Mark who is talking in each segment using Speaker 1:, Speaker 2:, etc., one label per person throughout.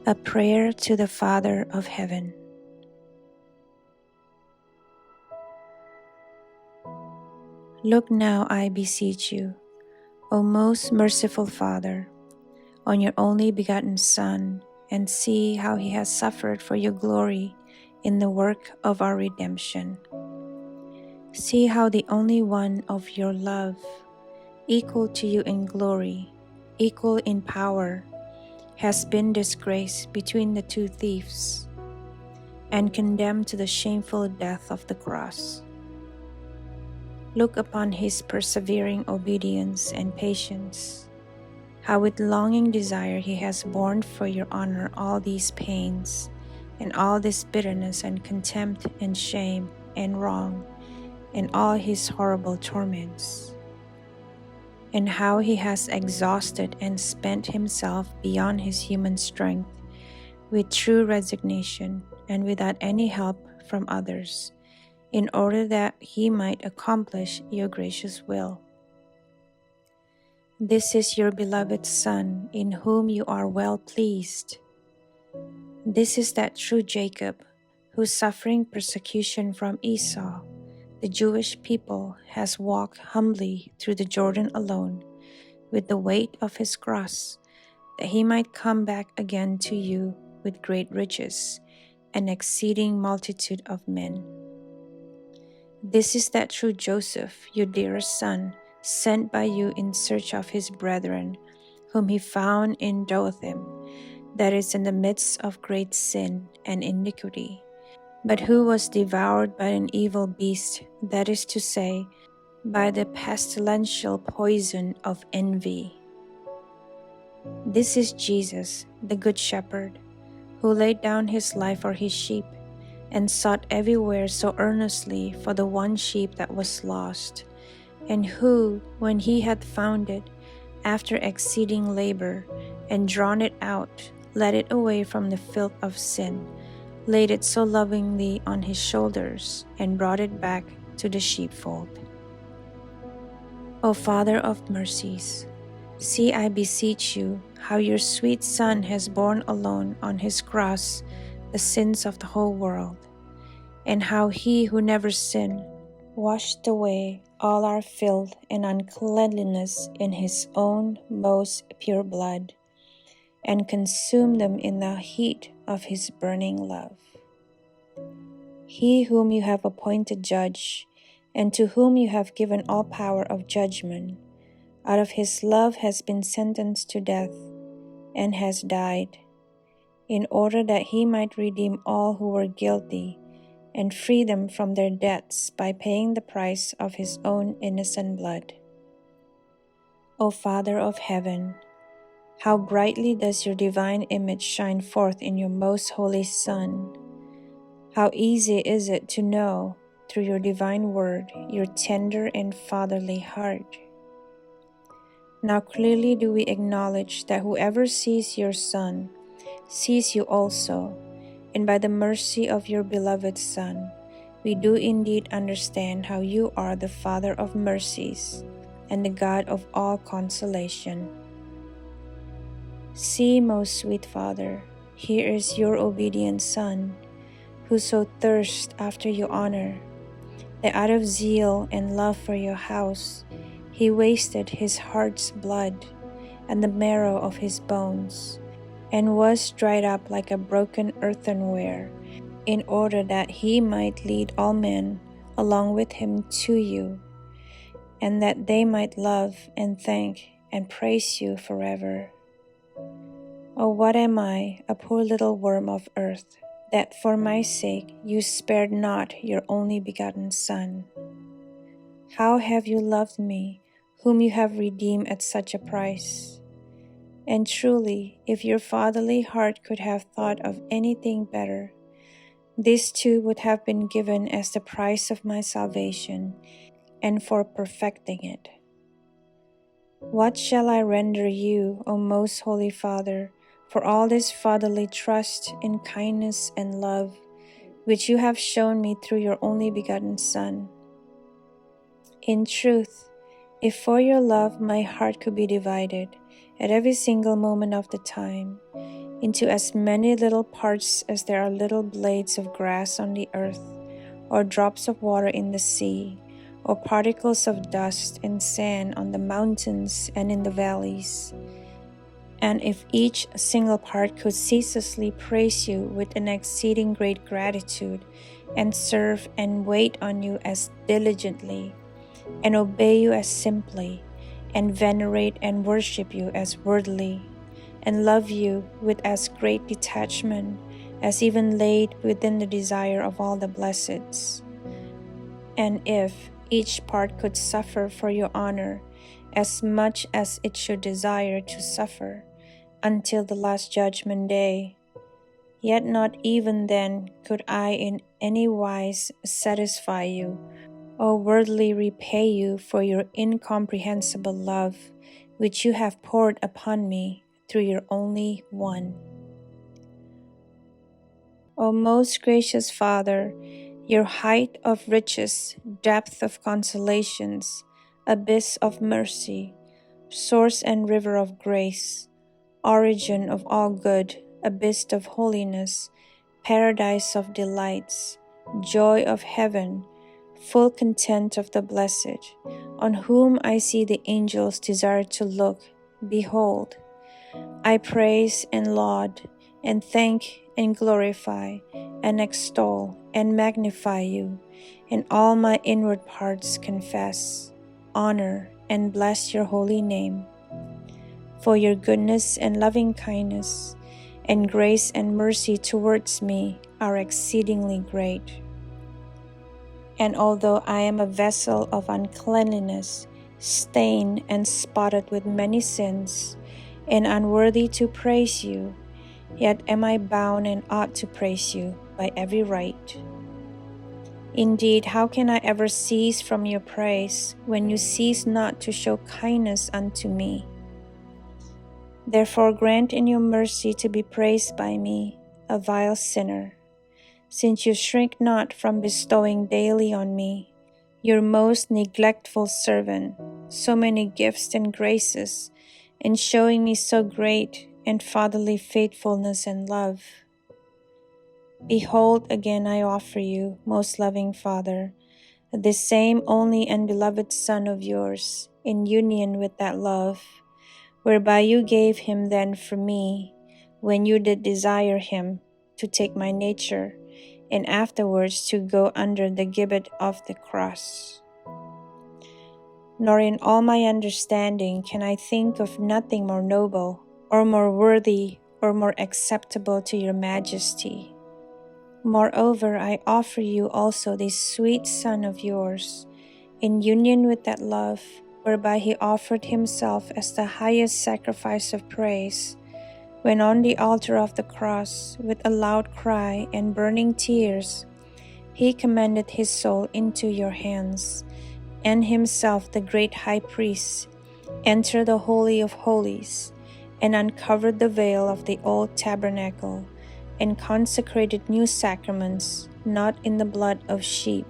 Speaker 1: A prayer to the Father of Heaven. Look now, I beseech you, O most merciful Father, on your only begotten Son, and see how he has suffered for your glory in the work of our redemption. See how the only one of your love, equal to you in glory, equal in power, has been disgraced between the two thieves, and condemned to the shameful death of the cross. Look upon his persevering obedience and patience, how with longing desire he has borne for your honor all these pains, and all this bitterness and contempt and shame and wrong, and all his horrible torments. And how he has exhausted and spent himself beyond his human strength, with true resignation and without any help from others, in order that he might accomplish your gracious will. This is your beloved Son, in whom you are well pleased. This is that true Jacob, who, suffering persecution from Esau, the Jewish people, has walked humbly through the Jordan alone, with the weight of his cross, that he might come back again to you with great riches and exceeding multitude of men. This is that true Joseph, your dearest son, sent by you in search of his brethren, whom he found in Dothan, that is in the midst of great sin and iniquity, but who was devoured by an evil beast, that is to say, by the pestilential poison of envy. This is Jesus, the Good Shepherd, who laid down his life for his sheep, and sought everywhere so earnestly for the one sheep that was lost, and who, when he had found it, after exceeding labor, and drawn it out, led it away from the filth of sin, laid it so lovingly on his shoulders, and brought it back to the sheepfold. O Father of mercies, see, I beseech you, how your sweet Son has borne alone on his cross the sins of the whole world, and how he who never sinned washed away all our filth and uncleanliness in his own most pure blood, and consumed them in the heat of his burning love. He whom you have appointed judge, and to whom you have given all power of judgment, out of his love has been sentenced to death, and has died, in order that he might redeem all who were guilty, and free them from their debts by paying the price of his own innocent blood. O Father of heaven, how brightly does your divine image shine forth in your most holy Son! How easy is it to know, through your divine word, your tender and fatherly heart! Now clearly do we acknowledge that whoever sees your Son sees you also, and by the mercy of your beloved Son, we do indeed understand how you are the Father of mercies and the God of all consolation. See, most sweet Father, here is your obedient Son, who so thirsts after your honor, that out of zeal and love for your house, he wasted his heart's blood and the marrow of his bones, and was dried up like a broken earthenware, in order that he might lead all men along with him to you, and that they might love and thank and praise you forever. Oh, what am I, a poor little worm of earth, that for my sake you spared not your only begotten Son? How have you loved me, whom you have redeemed at such a price? And truly, if your fatherly heart could have thought of anything better, this too would have been given as the price of my salvation, and for perfecting it. What shall I render you, O most holy Father, for all this fatherly trust and kindness and love, which you have shown me through your only begotten Son? In truth, if for your love my heart could be divided at every single moment of the time, into as many little parts as there are little blades of grass on the earth, or drops of water in the sea, or particles of dust and sand on the mountains and in the valleys. And if each single part could ceaselessly praise you with an exceeding great gratitude, and serve and wait on you as diligently, and obey you as simply, and venerate and worship you as worthily, and love you with as great detachment as even laid within the desire of all the blesseds. And if each part could suffer for your honor as much as it should desire to suffer, until the last judgment day, yet not even then could I in any wise satisfy you, or worthily repay you for your incomprehensible love, which you have poured upon me through your only One. O most gracious Father, your height of riches, depth of consolations, abyss of mercy, source and river of grace, origin of all good, abyss of holiness, paradise of delights, joy of heaven, full content of the blessed, on whom I see the angels desire to look, behold, I praise and laud, and thank and glorify, and extol and magnify you, and all my inward parts confess, honor, and bless your holy name. For your goodness and loving kindness, and grace and mercy towards me are exceedingly great. And although I am a vessel of uncleanliness, stained and spotted with many sins, and unworthy to praise you, yet am I bound and ought to praise you by every right. Indeed, how can I ever cease from your praise when you cease not to show kindness unto me? Therefore grant in your mercy to be praised by me, a vile sinner, since you shrink not from bestowing daily on me, your most neglectful servant, so many gifts and graces, and showing me so great and fatherly faithfulness and love. Behold, again I offer you, most loving Father, this same only and beloved Son of yours, in union with that love, whereby you gave him then for me, when you did desire him to take my nature, and afterwards to go under the gibbet of the cross. Nor in all my understanding can I think of nothing more noble, or more worthy, or more acceptable to your majesty. Moreover, I offer you also this sweet Son of yours, in union with that love, whereby he offered himself as the highest sacrifice of praise, when on the altar of the cross, with a loud cry and burning tears, he commended his soul into your hands, and himself, the great high priest, entered the Holy of Holies, and uncovered the veil of the old tabernacle, and consecrated new sacraments, not in the blood of sheep.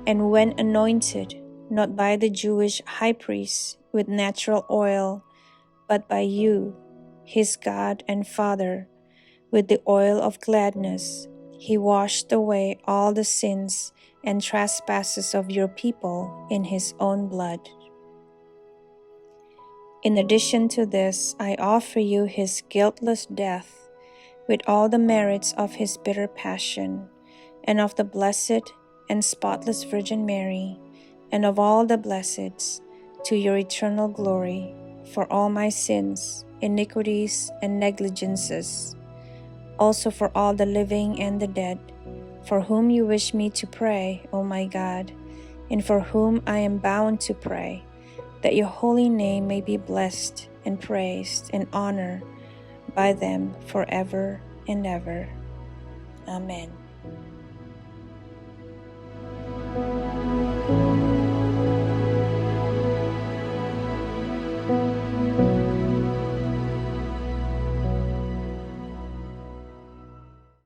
Speaker 1: And when anointed, not by the Jewish high priest with natural oil, but by you, his God and Father, with the oil of gladness, he washed away all the sins and trespasses of your people in his own blood. In addition to this, I offer you his guiltless death, with all the merits of his bitter passion, and of the blessed and spotless Virgin Mary, and of all the blesseds, to your eternal glory, for all my sins, iniquities, and negligences, also for all the living and the dead, for whom you wish me to pray, O my God, and for whom I am bound to pray, that your holy name may be blessed and praised and honored by them forever and ever. Amen.